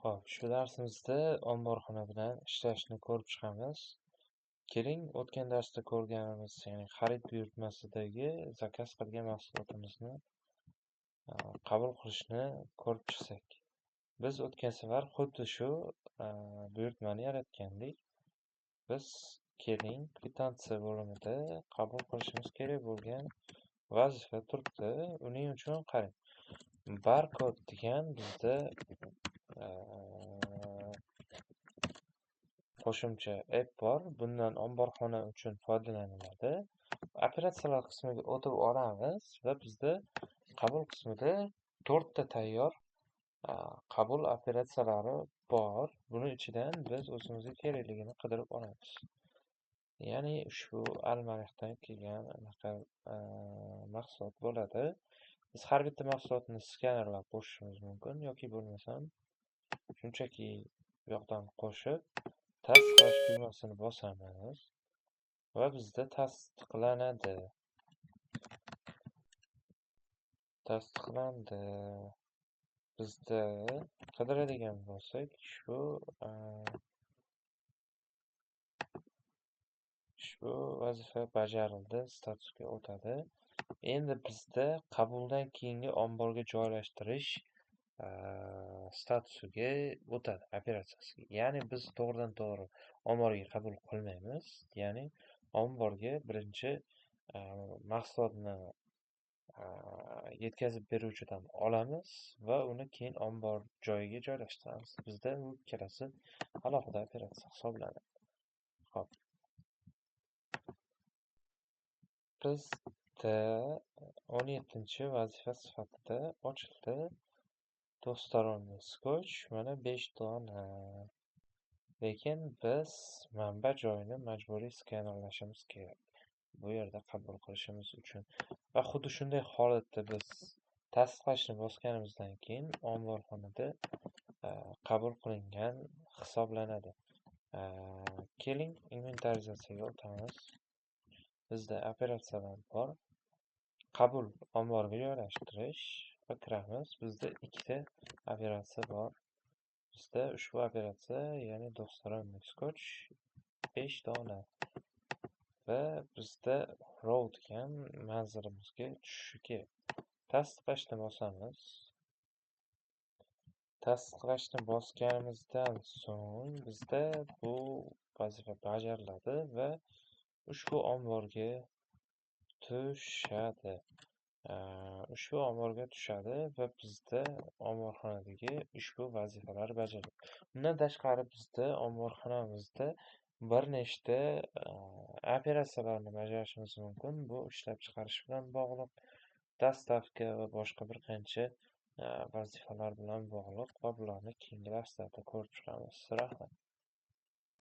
Xo'p, shu darsimizda omborxona bilan ishlashni ko'rib chiqamiz. Keling, o'tgan darsda ko'rganimiz, ya'ni xarid buyurtmasidagi zakaz qilgan mahsulotimizni qabul qilishni ko'rib chiqsak. Biz o'tgan safar xuddi shu buyurtmani yaratgandik. Biz keling, kvitansiya bo'limida qabul qilishimiz kerak bo'lgan vazifa turibdi. Uning uchun qarang, barkod degan bizda qo'shimcha app bor. Bundan omborxona uchun foydalaniladi. Operatsiyalar qismiga o'tib olamiz va bizda qabul qismida 4 ta tayyor qabul operatsiyalari bor. Buning ichidan biz o'zimizga kerakligini qidirib olamiz. Ya'ni ushbu almanaxdan kelgan mahsulot bo'ladi. Biz har bitta mahsulotni skanerlab qo'shishimiz mumkin yoki bo'lmasam shunchaki bu yoqdan qo'shib tasdiqlash tugmasini bosamiz va bizda tasdiqlanadi. Tasdiqlandi. Bizda qidiradigan bo'lsak, ushbu vazifa bajarildi, statusga o'tadi. Endi bizda qabuldan keyingi omborga joylashtirish statusiga o'tadi, operatsiyasiga. Ya'ni biz to'g'ridan to'g'ri omborga qabul qilmaymiz. Ya'ni omborga birinchi mahsulotni yetkazib beruvchidan olamiz va uni keyin ombor joyiga joylashtiramiz. Bizda bu ikkalasi alohida operatsiya hisoblanadi. Xo'p. Bizda 17-vazifa sifatida ochildi. Do'storonli skoch mana 5 dona. Lekin biz manba joyini majburiy skanerlashimiz kerak. Bu yerda qabul qilishimiz uchun. Va xuddi shunday holatda biz tasdiqlashni bosganimizdan keyin omborxonada qabul qilingan hisoblanadi. Keling, inventarizatsiyaga o'tamiz. Bizda operatsiyalar bor. Qabul omborga joylashtirish va kiramiz. Bizda ikkita operatsiya bor. Bizda ushbu operatsiya, ya'ni do'storonli skoch 5 dona. Va bizda row degan manzilimizga tushishi kerak. Tasdiqlashni bosamiz. Tasdiqlashni bosganimizdan so'ng bizda bu vazifa bajariladi va ushbu omborga tushadi. Va bizda omborxonadagi ushbu vazifalar bajariladi. Bundan tashqari bizda omborxonamizda bir nechta operatsiyalarni bajarishimiz mumkin. Bu ishlab chiqarish bilan bog'liq, dostavka va boshqa bir qancha vazifalar bilan bog'liq va bularni keyingi darslarda ko'rib chiqamiz. Rahmat.